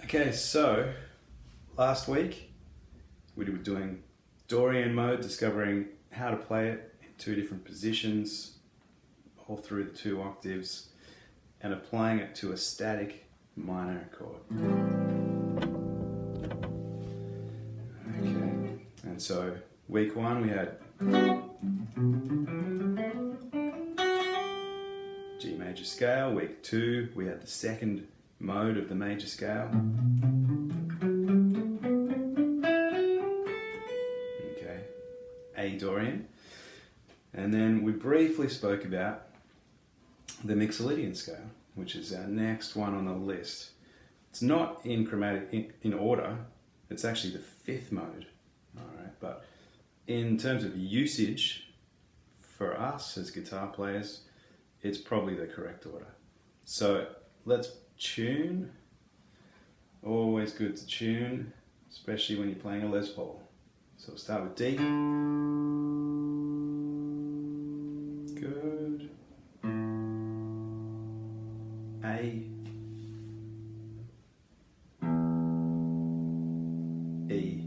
Okay, so last week we were doing Dorian mode, discovering how to play it in two different positions, all through the two octaves, and applying it to a static minor chord. Okay, and so week one we had G major scale. Week two we had the second mode of the major scale. Okay, A Dorian. And then we briefly spoke about the Mixolydian scale, which is our next one on the list. It's not in chromatic in order, it's actually the fifth mode. Alright, but in terms of usage for us as guitar players, it's probably the correct order. So let's tune. Always good to tune, especially when you're playing a Les Paul. So we'll start with D. Good. A. E.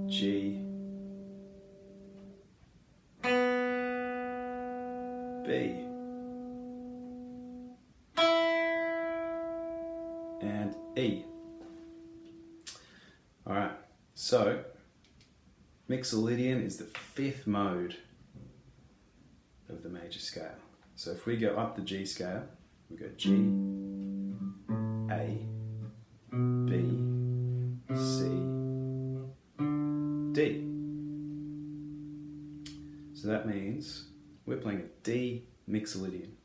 G. B. And E. Alright, so Mixolydian is the fifth mode of the major scale. So if we go up the G scale, we go G, A, B, C, D. So that means we're playing a D Mixolydian.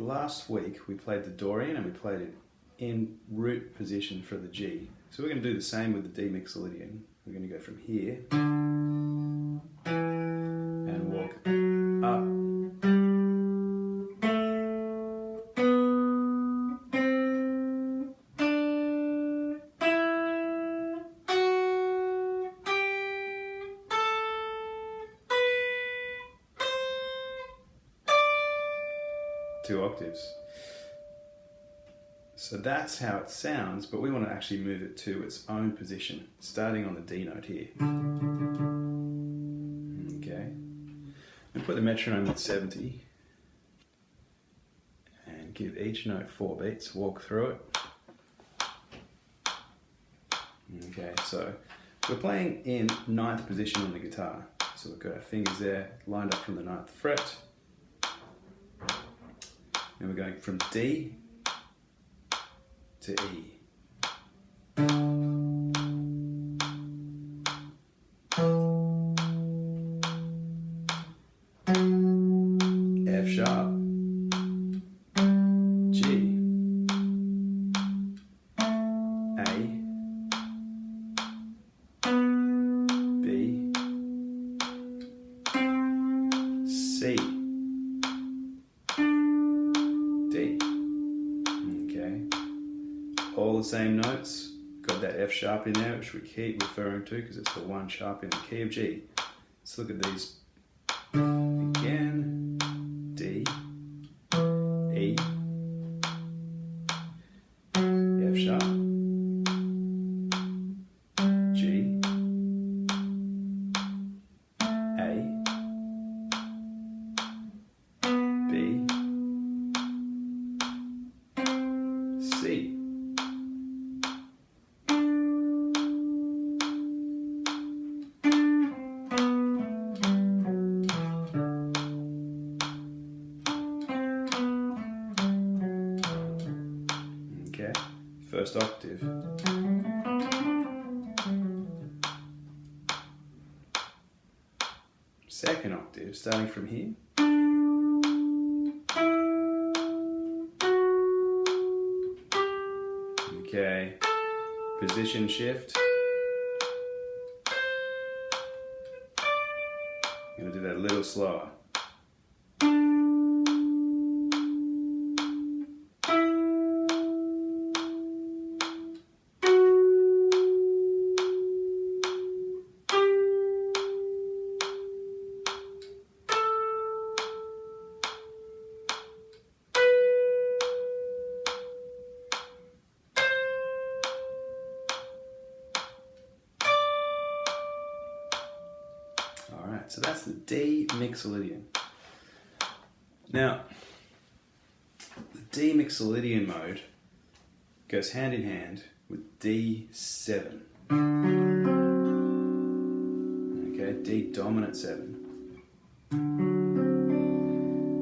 Last week we played the Dorian and we played it in root position for the G. So we're going to do the same with the D Mixolydian. We're going to go from here and walk up. Two octaves. So that's how it sounds, but we want to actually move it to its own position, starting on the D note here. Okay. And put the metronome at 70 and give each note 4 beats, walk through it. Okay, so we're playing in ninth position on the guitar. So we've got our fingers there lined up from the ninth fret. And we're going from D to E. F sharp, G, A, B, C, D. Okay. All the same notes. Got that F sharp in there, which we keep referring to because it's the one sharp in the key of G. Let's look at these again. D, E, F sharp, G, A, B, C. Okay, first octave. Second octave, starting from here. Okay, position shift. I'm going to do that a little slower. the D Mixolydian. Now, the D Mixolydian mode goes hand in hand with D7. Okay, D dominant 7.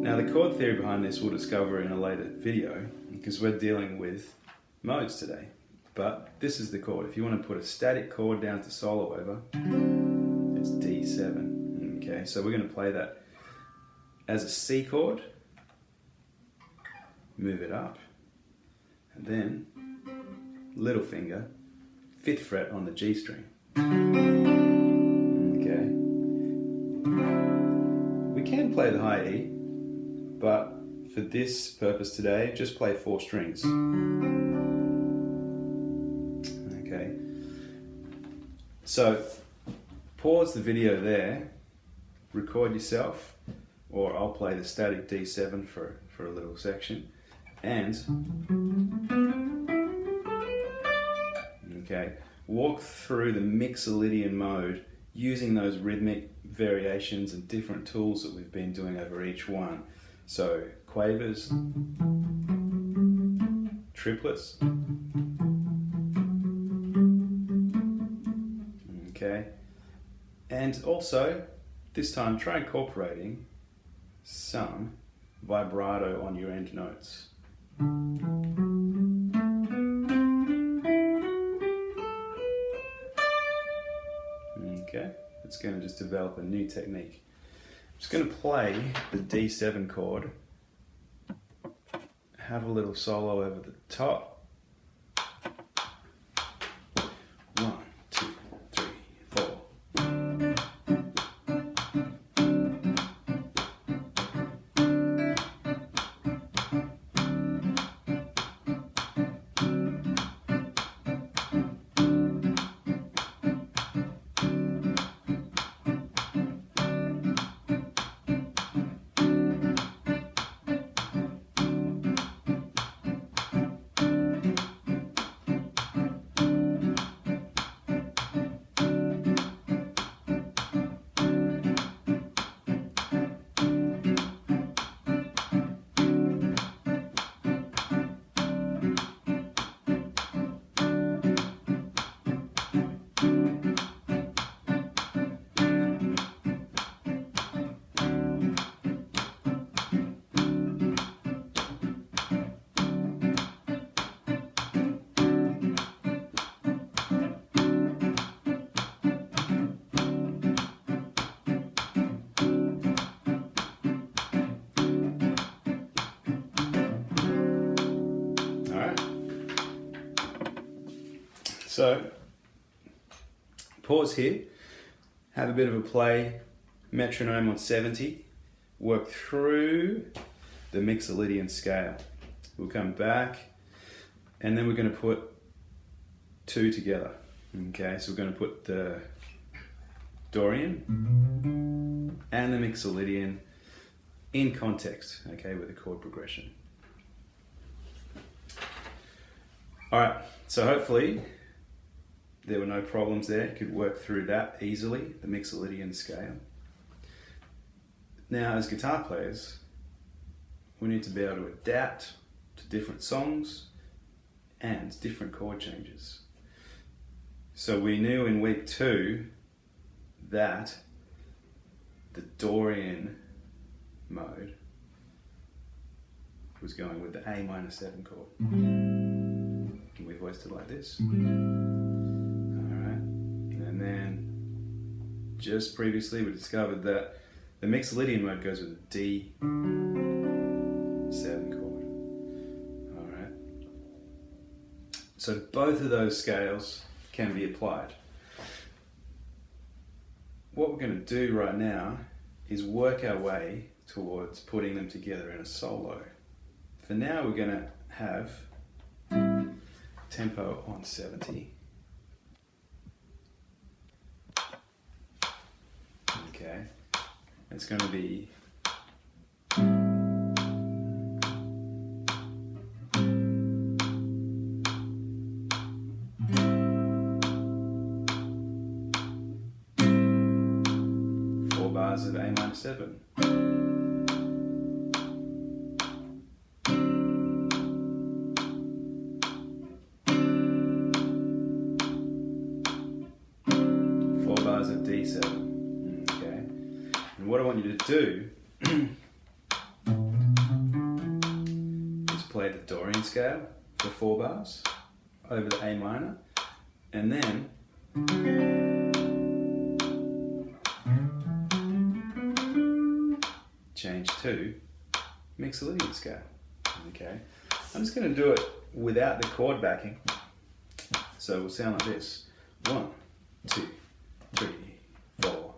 Now the chord theory behind this we'll discover in a later video because we're dealing with modes today. But this is the chord. If you want to put a static chord down to solo over, it's D7. Okay, so we're going to play that as a C chord, move it up, and then little finger, 5th fret on the G string. Okay. We can play the high E, but for this purpose today, just play 4 strings. Okay. So, pause the video there, record yourself, or I'll play the static D7 for a little section, and okay, walk through the Mixolydian mode using those rhythmic variations and different tools that we've been doing over each one. So quavers, triplets, okay, and also this time try incorporating some vibrato on your end notes. Okay, it's going to just develop a new technique. I'm just going to play the D7 chord, have a little solo over the top. 1, 2, 3, 4. So, pause here, have a bit of a play, metronome on 70, work through the Mixolydian scale. We'll come back, and then we're going to put 2 together. Okay, so we're going to put the Dorian and the Mixolydian in context, okay, with the chord progression. Alright, so hopefully there were no problems there. You could work through that easily, the Mixolydian scale. Now, as guitar players, we need to be able to adapt to different songs and different chord changes. So we knew in week 2 that the Dorian mode was going with the A minor 7 chord. And we voiced it like this. And then just previously we discovered that the Mixolydian mode goes with a D7 chord. Alright. So both of those scales can be applied. What we're going to do right now is work our way towards putting them together in a solo. For now we're going to have tempo on 70. Okay, it's going to be of A minor 7. Bars of D7. Okay. And what I want you to do is play the Dorian scale for 4 bars over the A minor, and then change to Mixolydian scale. Okay. I'm just going to do it without the chord backing, so it will sound like this. 1, 2, 3, 4.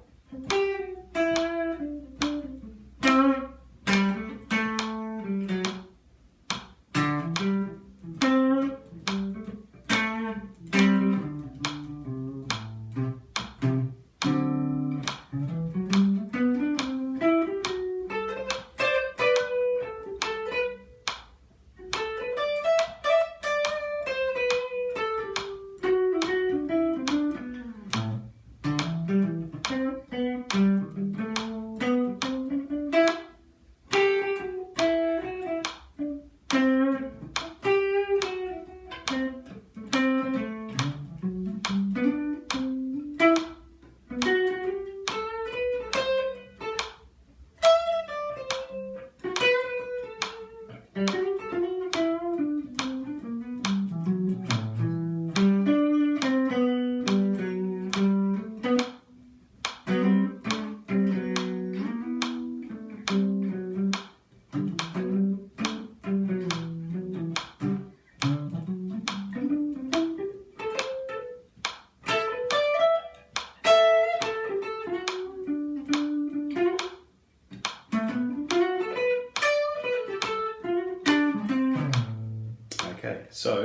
Okay, so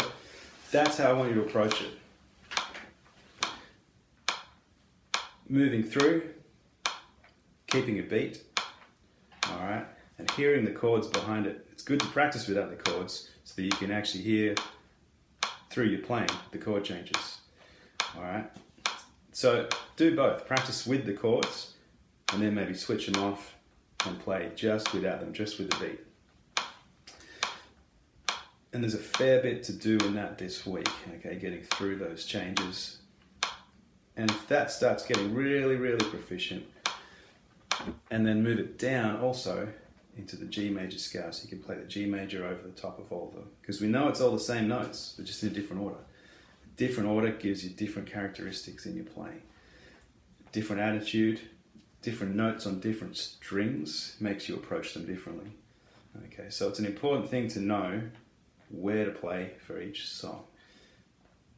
that's how I want you to approach it. Moving through, keeping a beat, all right, and hearing the chords behind it. It's good to practice without the chords so that you can actually hear through your playing the chord changes, all right. So do both. Practice with the chords and then maybe switch them off and play just without them, just with the beat. And there's a fair bit to do in that this week, okay, getting through those changes. And if that starts getting really, really proficient, and then move it down also into the G major scale, so you can play the G major over the top of all of them. Because we know it's all the same notes, they're just in a different order. A different order gives you different characteristics in your playing. Different attitude, different notes on different strings makes you approach them differently. Okay, so it's an important thing to know where to play for each song.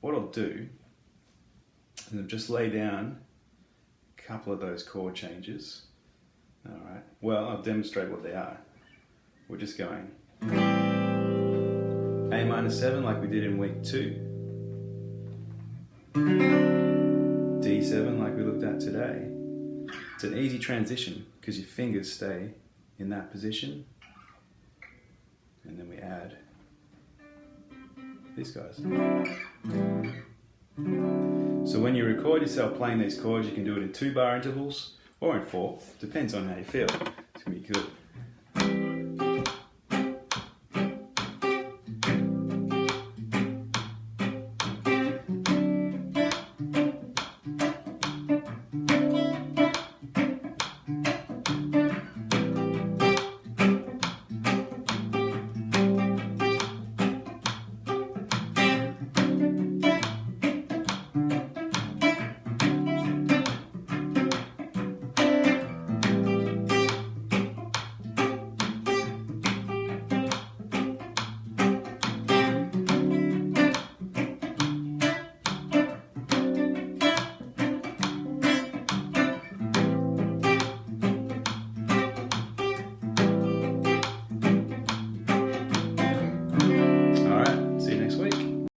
What I'll do is I'll just lay down a couple of those chord changes. All right. Well, I'll demonstrate what they are. We're just going A minor 7 like we did in week 2. D7 like we looked at today. It's an easy transition because your fingers stay in that position. And then we add these guys. So when you record yourself playing these chords, you can do it in 2-bar intervals or in 4. Depends on how you feel. It's going to be good.